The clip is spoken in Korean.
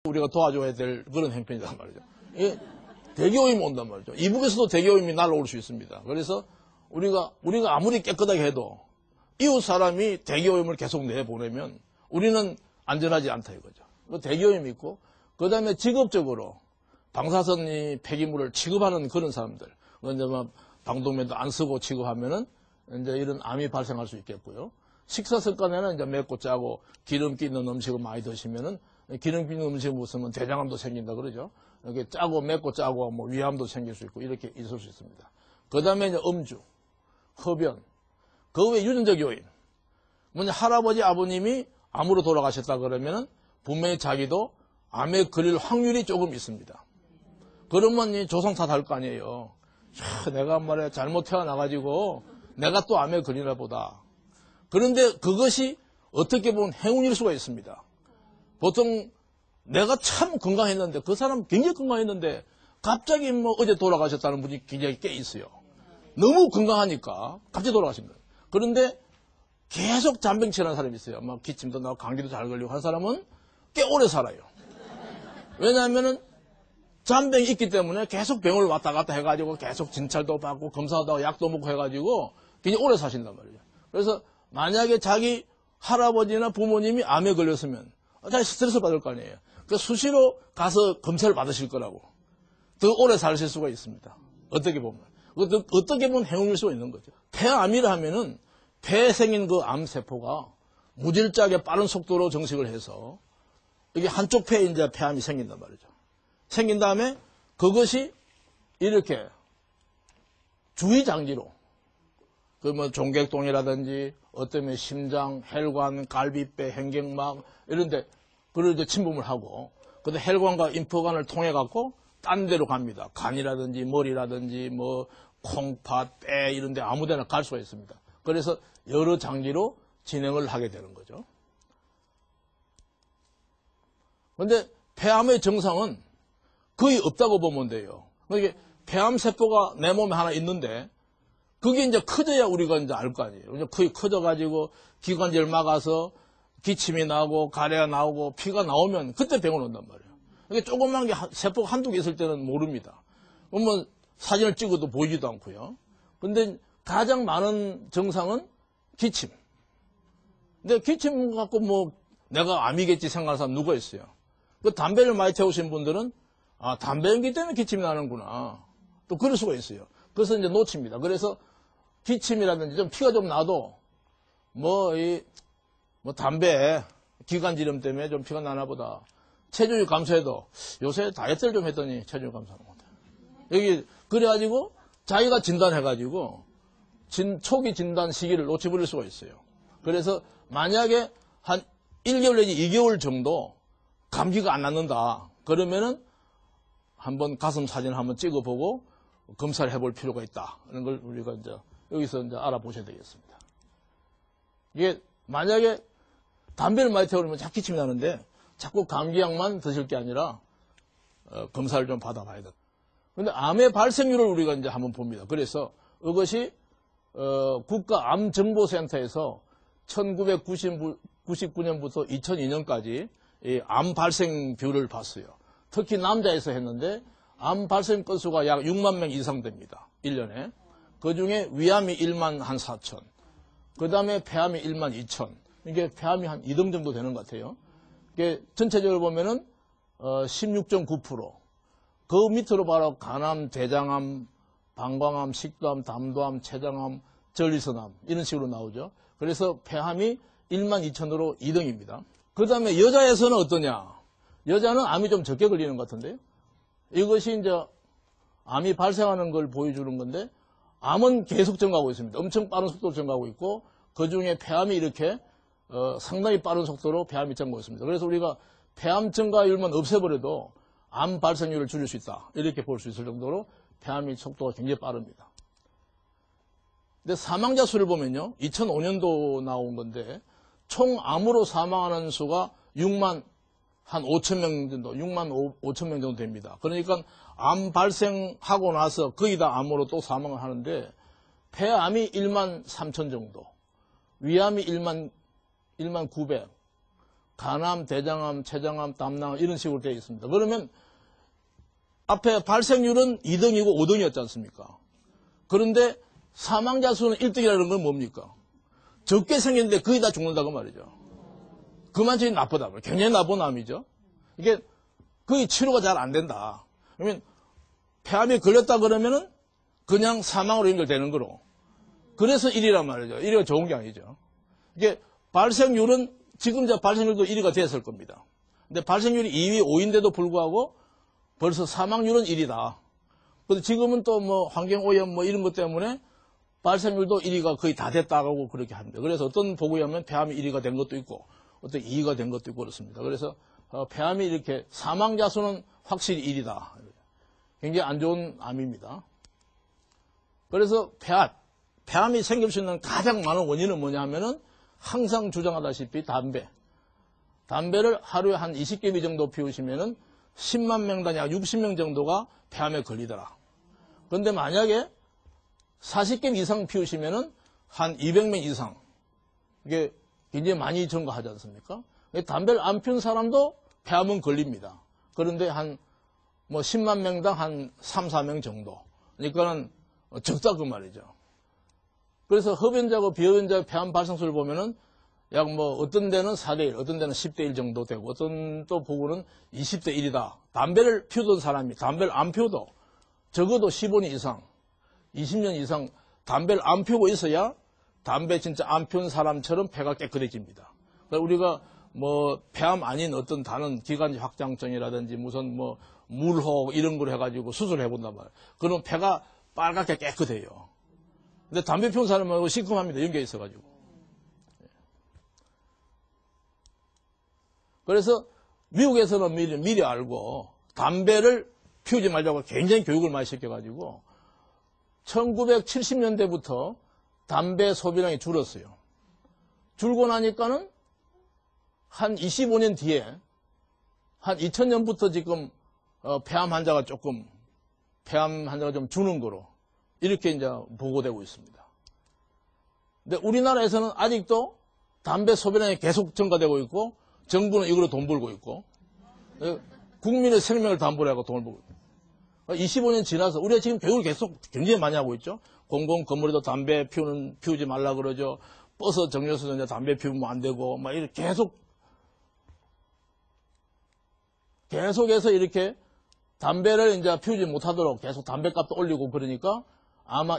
우리가 도와줘야 될 그런 행편이란 말이죠. 대기오염이 온단 말이죠. 이북에서도 대기오염이 날아올 수 있습니다. 그래서 우리가 아무리 깨끗하게 해도 이웃 사람이 대기오염을 계속 내보내면 우리는 안전하지 않다 이거죠. 대기오염이 있고, 그 다음에 직업적으로 방사선이 폐기물을 취급하는 그런 사람들, 이제 막 방독면도 안 쓰고 취급하면은 이제 이런 암이 발생할 수 있겠고요. 식사 습관에는 이제 맵고 짜고 기름기 있는 음식을 많이 드시면은, 기름기 있는 음식을 먹으면 대장암도 생긴다 그러죠. 이렇게 짜고 맵고 짜고 뭐 위암도 생길 수 있고 이렇게 있을 수 있습니다. 그 다음에 이제 음주, 흡연, 그 외 유전적 요인. 뭐냐, 할아버지 아버님이 암으로 돌아가셨다 그러면은 분명히 자기도 암에 걸릴 확률이 조금 있습니다. 그러면 이 조상 탓할 거 아니에요. 내가 말이야 잘못 태어나가지고 내가 또 암에 걸리나 보다. 그런데 그것이 어떻게 보면 행운일 수가 있습니다. 보통 내가 참 건강했는데, 그 사람 굉장히 건강했는데 갑자기 뭐 어제 돌아가셨다는 분이 굉장히 꽤 있어요. 너무 건강하니까 갑자기 돌아가십니다. 그런데 계속 잔병치라는 사람이 있어요. 막 기침도 나고 감기도 잘 걸리고 한 사람은 꽤 오래 살아요. 왜냐하면은 잔병이 있기 때문에 계속 병을 왔다 갔다 해가지고 계속 진찰도 받고 검사도 하고 약도 먹고 해가지고 굉장히 오래 사신단 말이에요. 그래서 만약에 자기 할아버지나 부모님이 암에 걸렸으면 자기 스트레스 받을 거 아니에요. 그 수시로 가서 검사를 받으실 거라고. 더 오래 사실 수가 있습니다. 어떻게 보면. 어떻게 보면 행운일 수가 있는 거죠. 폐암이라 하면은 폐에 생긴 그 암세포가 무질적하게 빠른 속도로 정식을 해서 이게 한쪽 폐에 이제 폐암이 생긴단 말이죠. 생긴 다음에 그것이 이렇게 주위 장기로, 그 뭐 종객동이라든지 어쩌면 심장, 혈관, 갈비뼈, 행경막 이런데 그걸 이제 침범을 하고, 근데 혈관과 임포관을 통해 갖고 딴 데로 갑니다. 간이라든지 머리라든지 뭐 콩팥, 뼈 이런데 아무데나 갈 수가 있습니다. 그래서 여러 장기로 진행을 하게 되는 거죠. 그런데 폐암의 정상은 거의 없다고 보면 돼요. 그러니까 폐암 세포가 내 몸에 하나 있는데 그게 이제 커져야 우리가 이제 알 거 아니에요. 거의 커져가지고 기관지를 막아서 기침이 나고 가래가 나오고 피가 나오면 그때 병을 온단 말이에요. 그러니까 조그만 게 세포가 한두 개 있을 때는 모릅니다. 그러면 사진을 찍어도 보이지도 않고요. 근데 가장 많은 정상은 기침. 근데 기침 갖고 뭐 내가 암이겠지 생각하는 사람 누가 있어요? 그 담배를 많이 태우신 분들은 담배 연기 때문에 기침이 나는구나. 또 그럴 수가 있어요. 그래서 이제 놓칩니다. 그래서 기침이라든지 좀 피가 좀 나도 뭐 담배 기관지름 때문에 좀 피가 나나 보다. 체중이 감소해도 요새 다이어트를 좀 했더니 체중이 감소하는 것 같아요. 여기 그래가지고 자기가 진단해가지고 초기 진단 시기를 놓쳐버릴 수가 있어요. 그래서 만약에 한 1개월 내지 2개월 정도 감기가 안 낫는다. 그러면은 한번 가슴 사진을 한번 찍어보고 검사를 해볼 필요가 있다. 이런 걸 우리가 이제 여기서 이제 알아보셔야 되겠습니다. 이게 만약에 담배를 많이 태우면 자꾸 기침이 나는데 자꾸 감기약만 드실 게 아니라 검사를 좀 받아봐야 돼. 그런데 암의 발생률을 우리가 이제 한번 봅니다. 그래서 이것이 국가암정보센터에서 1999년부터 2002년까지 이 암 발생 비율을 봤어요. 특히 남자에서 했는데 암 발생 건수가 약 6만 명 이상 됩니다. 1년에. 그중에 위암이 1만 한 4천. 그 다음에 폐암이 1만 2천. 이게 폐암이 한 2등 정도 되는 것 같아요. 이게 전체적으로 보면은 16.9%. 그 밑으로 바로 간암, 대장암, 방광암, 식도암, 담도암, 췌장암, 전리선암 이런 식으로 나오죠. 그래서 폐암이 1만 2천으로 2등입니다. 그 다음에 여자에서는 어떠냐? 여자는 암이 좀 적게 걸리는 것 같은데요. 이것이 이제 암이 발생하는 걸 보여주는 건데 암은 계속 증가하고 있습니다. 엄청 빠른 속도로 증가하고 있고 그중에 폐암이 이렇게 상당히 빠른 속도로 폐암이 증가하고 있습니다. 그래서 우리가 폐암 증가율만 없애버려도 암 발생률을 줄일 수 있다. 이렇게 볼 수 있을 정도로 폐암의 속도가 굉장히 빠릅니다. 근데 사망자 수를 보면요. 2005년도 나온 건데 총 암으로 사망하는 수가 6만 한 5천 명 정도, 6만 5천 명 정도 됩니다. 그러니까 암 발생하고 나서 거의 다 암으로 또 사망을 하는데 폐암이 1만 3천 정도, 위암이 1만 900, 간암, 대장암, 췌장암, 담낭암 이런 식으로 되어 있습니다. 그러면 앞에 발생률은 2등이고 5등이었지 않습니까? 그런데 사망자 수는 1등이라는 건 뭡니까? 적게 생겼는데 거의 다 죽는다고 말이죠. 그만큼 나쁘다. 굉장히 나쁜 암이죠. 이게 거의 치료가 잘 안 된다. 그러면 폐암이 걸렸다 그러면은 그냥 사망으로 연결되는 거로. 그래서 1위란 말이죠. 1위가 좋은 게 아니죠. 이게 발생률은 지금 발생률도 1위가 됐을 겁니다. 근데 발생률이 2위, 5위인데도 불구하고 벌써 사망률은 1위다. 근데 지금은 또 뭐 환경오염 뭐 이런 것 때문에 발생률도 1위가 거의 다 됐다고 그렇게 합니다. 그래서 어떤 보고에 하면 폐암이 1위가 된 것도 있고 어떤 2위가 된 것도 있고 그렇습니다. 그래서 폐암이 이렇게 사망자 수는 확실히 1위다. 굉장히 안 좋은 암입니다. 그래서 폐암이 생길 수 있는 가장 많은 원인은 뭐냐 하면은 항상 주장하다시피 담배를 하루에 한 20개비 정도 피우시면은 10만 명당 약 60명 정도가 폐암에 걸리더라. 그런데 만약에 40개 이상 피우시면은 한 200명 이상 이게 굉장히 많이 증가하지 않습니까? 담배를 안 피운 사람도 폐암은 걸립니다. 그런데 한 뭐 10만 명당 한 3, 4명 정도. 그러니까는 적다 그 말이죠. 그래서 흡연자하고 비흡연자의 폐암 발생수를 보면은 약 뭐 어떤 데는 4대1, 어떤 데는 10대 1 정도 되고 어떤 또 보고는 20대 1이다. 담배를 피우던 사람이 담배를 안 피워도 적어도 15년 이상, 20년 이상 담배를 안 피우고 있어야 담배 진짜 안 피운 사람처럼 폐가 깨끗해집니다. 그러니까 우리가 뭐 폐암 아닌 어떤 다른 기관지 확장증이라든지 무슨 뭐 물혹 이런 걸 해가지고 수술을 해본단 말이에요. 그러면 폐가 빨갛게 깨끗해요. 근데 담배 피운 사람하고 시큼합니다. 연계에 있어가지고. 그래서 미국에서는 미리 알고 담배를 피우지 말자고 굉장히 교육을 많이 시켜가지고 1970년대부터 담배 소비량이 줄었어요. 줄고 나니까는 한 25년 뒤에 한 2000년부터 지금 폐암 환자가 좀 주는 거로 이렇게 이제 보고되고 있습니다. 근데 우리나라에서는 아직도 담배 소비량이 계속 증가되고 있고 정부는 이걸로 돈 벌고 있고 국민의 생명을 담보로 하고 돈을 벌고 있고 25년 지나서 우리가 지금 교육을 계속 굉장히 많이 하고 있죠. 공공 건물에도 담배 피우지 말라 그러죠. 버스 정류소에서 이제 담배 피우면 안 되고 막 이렇게 계속해서 이렇게 담배를 이제 피우지 못하도록 계속 담배값도 올리고 그러니까 아마